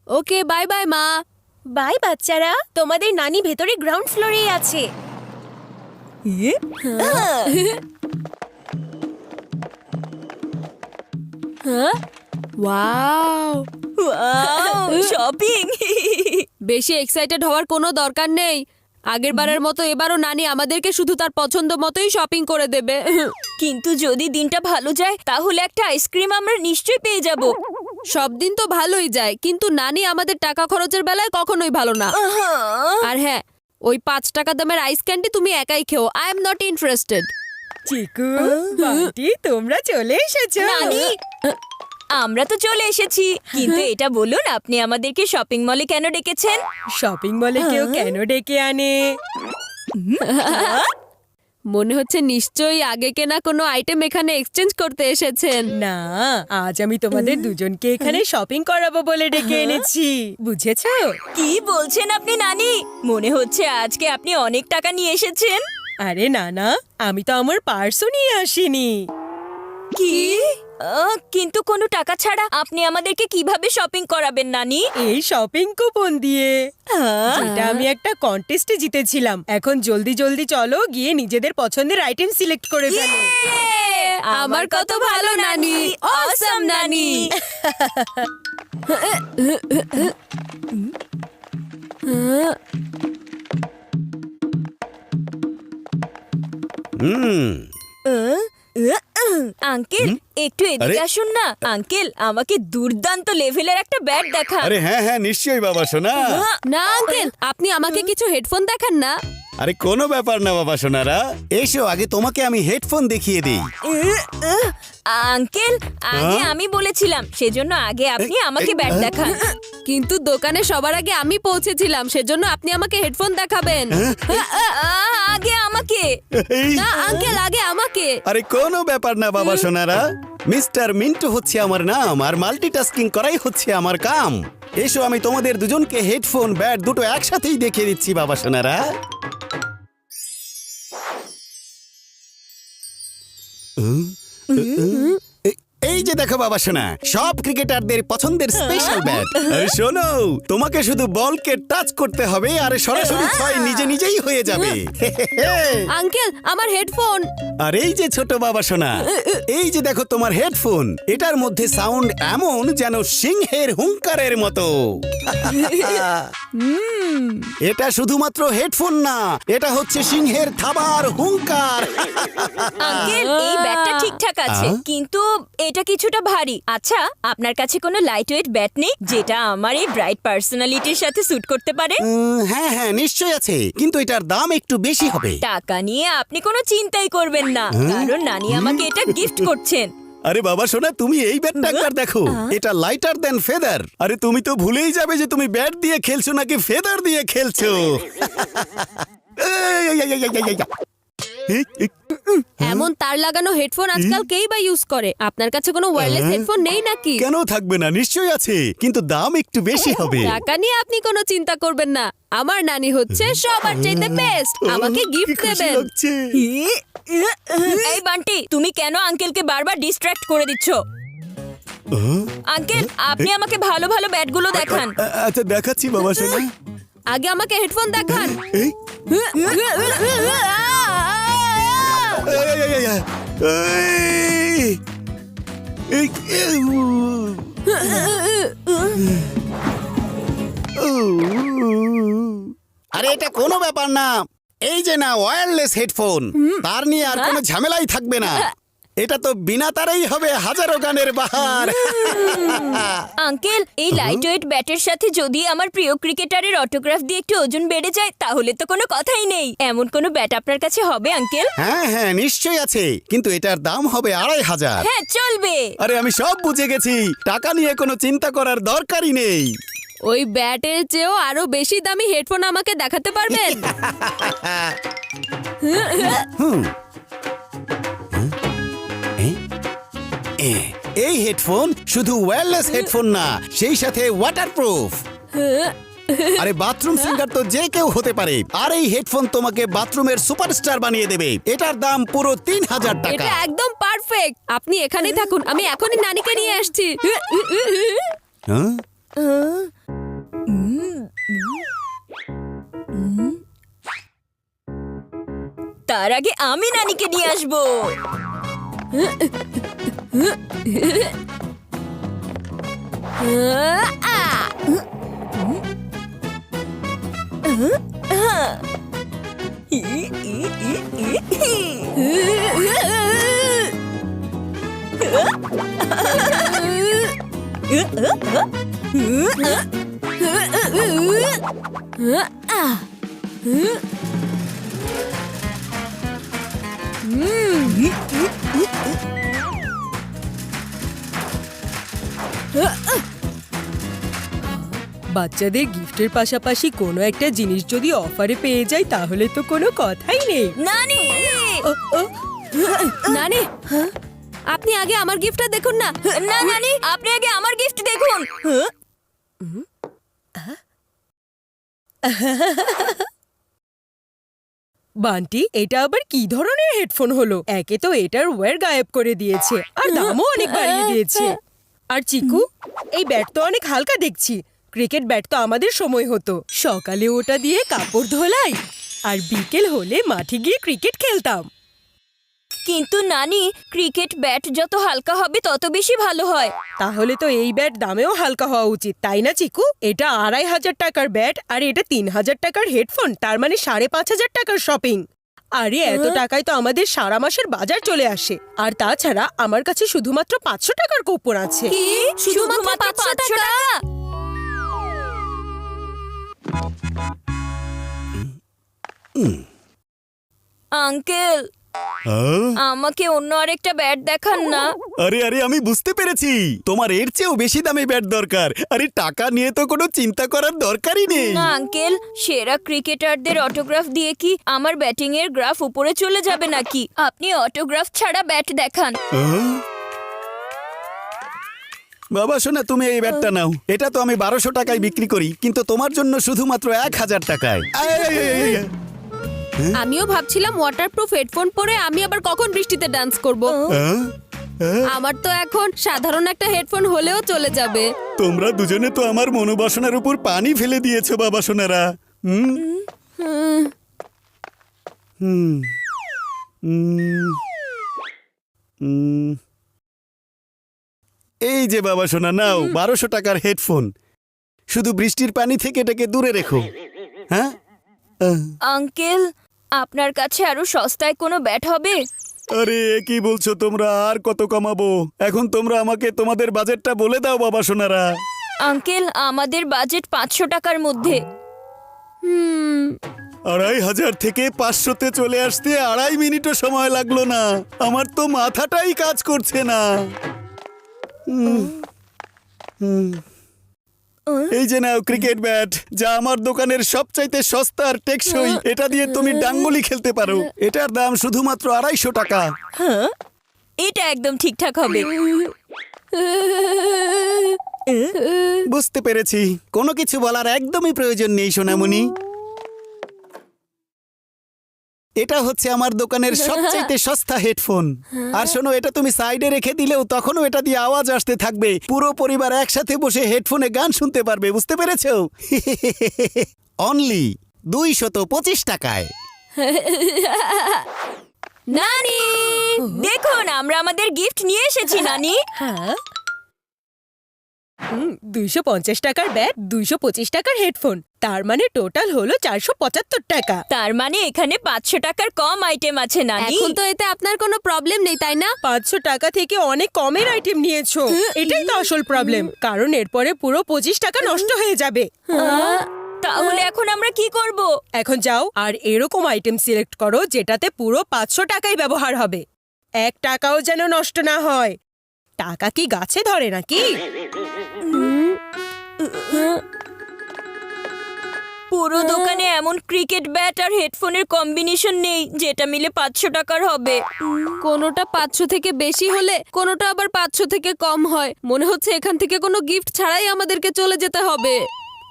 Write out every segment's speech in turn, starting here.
Okay bye bye মা। By বাচ্চারা, তোমাদের নানি ভেতরে গ্রাউন্ড ফ্লোরেই আছে। Wow, shopping! বেশি এক্সাইটেড হওয়ার কোনো দরকার নেই। আগের বারের মতো এবারও নানি আমাদেরকে শুধু তার পছন্দ মতোই শপিং করে দেবে। কিন্তু যদি দিনটা ভালো যায় তাহলে একটা আইসক্রিম আমরা নিশ্চয়ই পেয়ে যাব। সব দিন তো ভালোই যায়, কিন্তু নানি আমাদের টাকা খরচের বেলায় কখনোই ভালো না। আর হ্যাঁ, ওই 5 টাকা দামের আইস ক্যান্ডি তুমি একাই খেও। I am not interested. Chiku, Bunty, তোমরা চলে এসেছো। নানি, আমরা তো চলে এসেছি, কিন্তু এটা বলুন আপনি আমাদেরকে শপিং মলে কেন ডেকেছেন? শপিং মলে কেউ কেন ডেকে আনে? মনে হচ্ছে নিশ্চয়ই আগে কেনা কোনো আইটেম এখানে এক্সচেঞ্জ করতে এসেছেন। না, আজ আমি তোমাদের দুজনকে এখানে শপিং করাবো বলে ডেকে এনেছি, বুঝেছো? কি বলছেন আপনি নানি? মনে হচ্ছে আজকে আপনি অনেক টাকা নিয়ে এসেছেন। আরে না না, আমি তো আমার পার্সও নিয়ে আসিনি। কি? কিন্তু কোনো টাকা ছাড়া আপনি আমাদেরকে কিভাবে শপিং করাবেন নানি? এই শপিং কুপন দিয়ে, যেটা আমি একটা কন্টেস্টে জিতেছিলাম। এখন জলদি জলদি চলো, গিয়ে নিজেদের পছন্দের আইটেম সিলেক্ট করে ফেলো। আমার কত ভালো নানি, অসাম নানি। আঙ্কেল, একটু এদিকে আসুন না। আঙ্কেল, আমাকে দুর্দান্ত লেভেলের একটা ব্যাট দেখান। আরে হ্যাঁ হ্যাঁ নিশ্চয়ই বাবা সোনা। না আঙ্কেল, আপনি আমাকে কিছু হেডফোন দেখান না। আরে কোনো ব্যাপার না বাবা সোনারা, এসো আগে তোমাকে আমি হেডফোন দেখিয়ে দিই। আঙ্কেল, আগে আমি বলেছিলাম, সেজন্য আগে আপনি আমাকে ব্যাট দেখান। কিন্তু দোকানে সবার আগে আমি পৌঁছেছিলাম, সেজন্য আপনি আমাকে হেডফোন দেখাবেন। আগে আমাকে। এই, না আঙ্কেল, আগে আমাকে। আরে কোনো ব্যাপার না বাবা সোনারা, মিস্টার মিন্টু হচ্ছে আমার নাম, আর মাল্টিটাস্কিং করাই হচ্ছে আমার কাম। এসো আমি তোমাদের দুজনকে হেডফোন ব্যাট দুটো একসাথেই দেখিয়ে দিচ্ছি বাবা সোনারা। এই যে দেখো বাবা সোনা, সব ক্রিকেটারদের পছন্দের স্পেশাল ব্যাট। শোনো, তোমাকে শুধু বলকে টাচ করতে হবে আর সরাসরি ছয় নিজে নিজেই হয়ে যাবে। আঙ্কেল, আমার হেডফোন। আর এই যে ছোট বাবা সোনা, এই যে দেখো তোমার হেডফোন, এটার মধ্যে সাউন্ড এমন যেন সিংহের হুঙ্কারের মতো। এটা শুধুমাত্র হেডফোন না, এটা হচ্ছে সিংহের থাবার হুঙ্কার। আঙ্কেল, এই ব্যাটটা ঠিকঠাক আছে, কিন্তু এটা কিছুটা ভারী। আচ্ছা, আপনার কাছে কোনো লাইট ওয়েট ব্যাট নেই যেটা আমার এই ব্রাইট পার্সোনালিটির সাথে স্যুট করতে পারে? হ্যাঁ হ্যাঁ নিশ্চয় আছে, কিন্তু এটার দাম একটু বেশি হবে। টাকা নিয়ে আপনি কোনো চিন্তাই করবেন না, কারণ নানি আমাকে এটা গিফট করছেন। আরে বাবা সোনা, তুমি এই ব্যাটটা একবার দেখো, এটা লাইটার দেন ফেদার। আরে তুমি তো ভুলেই যাবে যে তুমি ব্যাট দিয়ে খেলছো নাকি ফেদার দিয়ে খেলছো। এমন তার লাগানো হেডফোন আজকাল কেই বা ইউজ করে? আপনার কাছে কোনো ওয়্যারলেস হেডফোন নেই নাকি? কেন থাকবে না, নিশ্চয়ই আছে, কিন্তু দাম একটু বেশি হবে। টাকা নিয়ে আপনি কোনো চিন্তা করবেন না, আমার নানি হচ্ছে সবার চাইতে বেস্ট, আমাকে গিফট কি খুশি দেবেন। লাগছে। এই বান্টি, তুমি কেন আঙ্কেলকে বারবার ডিস্ট্রাক্ট করে দিচ্ছ? আঙ্কেল, আপনি আমাকে ভালো ভালো ব্যাটগুলো দেখান। আচ্ছা দেখাচ্ছি বাবা সোনা। আগে আমাকে হেডফোন দেখান। এই, এই, আরে এটা কোনো ব্যাপার না, এই যে না ওয়্যারলেস হেডফোন, তার নিয়ে আর কোনো ঝামেলাই থাকবে না। এটা তো বিনা তারেই হবে হাজারো গানের বাহার। আঙ্কেল, এই লাইট ওয়েট ব্যাটের সাথে যদি আমার প্রিয় ক্রিকেটারের অটোগ্রাফ দিয়ে একটু ওজন বেড়ে যায় তাহলে তো কোনো কথাই নেই। এমন কোনো ব্যাট আপনার কাছে হবে আঙ্কেল? হ্যাঁ হ্যাঁ নিশ্চয়ই আছে, কিন্তু এটার দাম হবে 2500। হ্যাঁ, চলবে। আরে আমি সব বুঝে গেছি, টাকা নিয়ে কোনো চিন্তা করার দরকারই নেই। ওই ব্যাটের চেয়েও আরো বেশি দামি হেডফোন আমাকে দেখাতে পারবেন? এই হেডফোন শুধু ওয়্যারলেস হেডফোন না, সেই সাথে ওয়াটারপ্রুফ। আরে বাথরুম সিঙ্গার তো যে কেউ হতে পারে, আর এই হেডফোন তোমাকে বাথরুমের সুপারস্টার বানিয়ে দেবে। এটার দাম পুরো 3000 টাকা। এটা একদম পারফেক্ট। আপনি এখানেই থাকুন, আমি এখনই নানিকে নিয়ে আসছি। হ্যাঁ? তার আগে আমি নানিকে নিয়ে আসবো। বাচ্চাদের গিফটের পাশাপাশি কোনো একটা জিনিস যদি অফারে পেয়ে যায় তাহলে তো কোনো কথাই নেই। নানি, ও, ও, নানি, আপনি আগে আমার গিফটটা দেখুন না। না নানি, আপনি আগে আমার গিফট দেখুন। বান্টি, এটা আবার কি ধরনের হেডফোন হলো? একে তো এটার ওয়্যার গায়েব করে দিয়েছে, আর দামও অনেক বাড়িয়ে দিয়েছে। আর চিকু, এই ব্যাট তো অনেক হালকা দেখছি। ক্রিকেট ব্যাট তো আমাদের সময় হতো, সকালে ওটা দিয়ে কাপড় ধোলাই, আর বিকেল হলে মাঠে গিয়ে ক্রিকেট খেলতাম। কিন্তু নানি, ক্রিকেট ব্যাট যত হালকা হবে তত বেশি ভালো হয়। তাহলে তো এই ব্যাট দামেও হালকা হওয়া উচিত, তাই না চিকু? এটা 2500 টাকার ব্যাট আর এটা 3000 টাকার হেডফোন, তার মানে 5500 টাকার শপিং। আরে এত টাকায় তো আমাদের সারা মাসের বাজার চলে আসে। আর তাছাড়া আমার কাছে শুধুমাত্র 500 টাকার কুপন আছে। কি? শুধুমাত্র 500 টাকা? আঙ্কেল, হ্যাঁ? আমাকে অন্য আরেকটা ব্যাট দেখান না। আরে আরে, আমি বুঝতে পেরেছি, তোমার এর চেয়েও বেশি দামি ব্যাট দরকার। আরে টাকা নিয়ে তো কোনো চিন্তা করার দরকারই নেই। না আঙ্কেল, সেরা ক্রিকেটারদের অটোগ্রাফ দিয়ে কি আমার ব্যাটিং এর গ্রাফ উপরে চলে যাবে নাকি? আপনি অটোগ্রাফ ছাড়া ব্যাট দেখান। হ্যাঁ? বাবা শোনা, তুমি এই ব্যাটটা নাও। এটা তো আমি 1200 টাকায় বিক্রি করি, কিন্তু তোমার জন্য শুধুমাত্র 1000 টাকায়। আয়, আয়, আয়, আয়, আয়। আমিও ভাবছিলাম ওয়াটারপ্রুফ হেডফোন পরে আমি আবার কখন বৃষ্টিতে ডান্স করব। হ্যাঁ? হ্যাঁ? আমার তো এখন সাধারণ একটা হেডফোন হলেও চলে যাবে। তোমরা দুজনে তো আমার মনোবাসনার উপর পানি ফেলে দিয়েছো বাবা সোনারা। হুম? হুম। হুম। হুম। এই যে বাবা সোনা, নাও 1200 টাকার হেডফোন। শুধু বৃষ্টির পানি থেকে এটাকে দূরে রেখো। হ্যাঁ? আঙ্কেল, আপনার কাছে আরো সস্তায় কোনো ব্যাট হবে? আরে কি বলছো তোমরা? আর কত কমাবো? এখন তোমরা আমাকে তোমাদের বাজেটটা বলে দাও বাবা সোনারা। আঙ্কেল, আমাদের বাজেট 500 টাকার মধ্যে। 2500 থেকে 500-তে চলে আসতে 2.5 মিনিটও সময় লাগলো না। আমার তো মাথাটাই কাজ করছে না। এই যে নাও ক্রিকেট ব্যাট, যা আমার দোকানের সবচাইতে সস্তা আর টেকসই। এটা দিয়ে তুমি ডাঙ্গুলি খেলতে পারো। এটার দাম শুধুমাত্র 250 টাকা। এটা একদম ঠিকঠাক হবে। বুঝতে পেরেছি, কোনো কিছু বলার একদমই প্রয়োজন নেই সোনামণি। এটা হচ্ছে আমার দোকানের সবচাইতে সস্তা হেডফোন। আর শোনো, এটা তুমি সাইডে রেখে দিলেও তখনও এটা দিয়ে আওয়াজ আসতে থাকবে। পুরো পরিবার একসাথে বসে হেডফোনে গান শুনতে পারবে, বুঝতে পেরেছো? অনলি 225 টাকায়। নানি, দেখুন আমরা আমাদের গিফট নিয়ে এসেছি নানি। হ্যাঁ, 250 টাকার ব্যাট, 225 টাকার হেডফোন, তার মানে টোটাল হলো 475 টাকা। তার মানে এখানে 500 টাকার কম আইটেম আছে নানি। এখন তো এতে আপনার কোনো প্রবলেম নেই, তাই না? 500 টাকা থেকে অনেক কমের আইটেম নিয়েছো, এটাই তো আসল প্রবলেম। কারণ এরপরে পুরো 25 টাকা নষ্ট হয়ে যাবে। তাহলে এখন আমরা কি করব? এখন যাও আর এরকম আইটেম সিলেক্ট করো যেটাতে পুরো 500 টাকাই ব্যবহার হবে। 1 টাকাও যেন নষ্ট না হয়। টাকা কি গাছে ধরে নাকি? পুরো দোকানে এমন ক্রিকেট ব্যাট আর হেডফোনের কম্বিনেশন নেই যেটা মিলে 500 টাকার হবে। কোনোটা 500 থেকে বেশি হলে কোনোটা আবার 500 থেকে কম হয়। মনে হচ্ছে এখান থেকে কোনো গিফট ছাড়াই আমাদেরকে চলে যেতে হবে।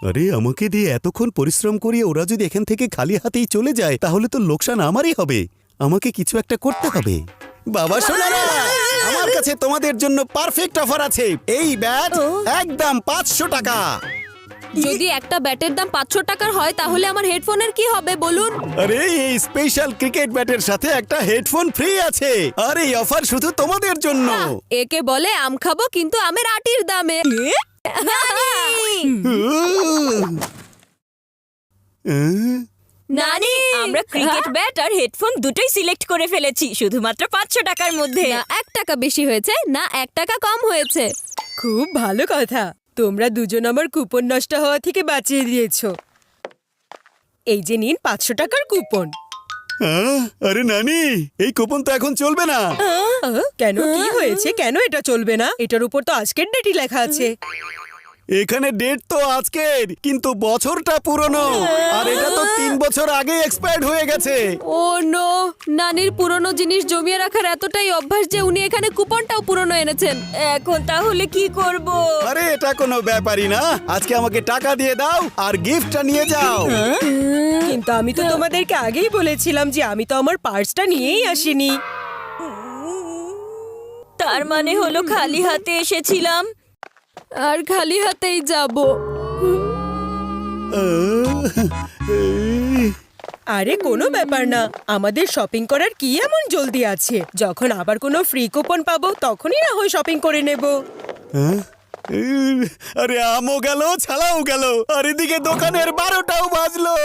আরে আমাকে দিয়ে এতক্ষণ পরিশ্রম করিয়ে ওরা যদি এখান থেকে খালি হাতেই চলে যায় তাহলে তো লোকসান আমারই হবে। আমাকে কিছু একটা করতে হবে। বাবা সোনারা, আমার কাছে তোমাদের জন্য পারফেক্ট অফার আছে। এই ব্যাট একদম 500 টাকা। যদি একটা ব্যাটের দাম 500 টাকার হয় তাহলে আমার হেডফোনের কি হবে বলুন? আরে এই স্পেশাল ক্রিকেট ব্যাটের সাথে একটা হেডফোন ফ্রি আছে। আর এই অফার শুধু তোমাদের জন্য। একে বলে আম খাবো কিন্তু আমের আটির দামে। নানি, আমরা ক্রিকেট ব্যাট আর হেডফোন দুটোই সিলেক্ট করে ফেলেছি শুধুমাত্র 500 টাকার মধ্যে। না 1 টাকা বেশি হয়েছে, না 1 টাকা কম হয়েছে। খুব ভালো কথা, তোমরা দুজন আমার কুপন নষ্ট হওয়া থেকে বাঁচিয়ে দিয়েছো। এই যে নিন 500 টাকার কুপন। আরে নানি, এই কুপন তো এখন চলবে না। কেন, কি হয়েছে? কেন এটা চলবে না? এটার উপর তো আজকের ডেটই লেখা আছে। এখানে ডেট তো আজকের, কিন্তু বছরটা পুরনো। আর এটা তো 3 বছর আগে এক্সপায়ার্ড হয়ে গেছে। ও নো, নানির পুরনো জিনিস জমিয়ে রাখার এতটাই অভ্যাস যে উনি এখানে কুপনটাও পুরনো এনেছেন। এখন তাহলে কি করব? আরে এটা কোনো ব্যাপারই না। আজকে আমাকে টাকা দিয়ে দাও আর গিফটটা নিয়ে যাও। কিন্তু আমি তো তোমাদেরকে আগেই বলেছিলাম যে আমি তো আমার পার্সটা নিয়েই আসিনি। তার মানে হলো খালি হাতে এসেছিলাম। আর খালি হাতেই যাব। আরে কোনো ব্যাপার না, আমাদের শপিং করার কি এমন জলদি আছে? যখন আবার কোনো ফ্রি কুপন পাবো তখনই না হয় শপিং করে নেব। আরে আমও গেল, ছালাও গেল, আর এদিকে দোকানের 12টাও বাজলো।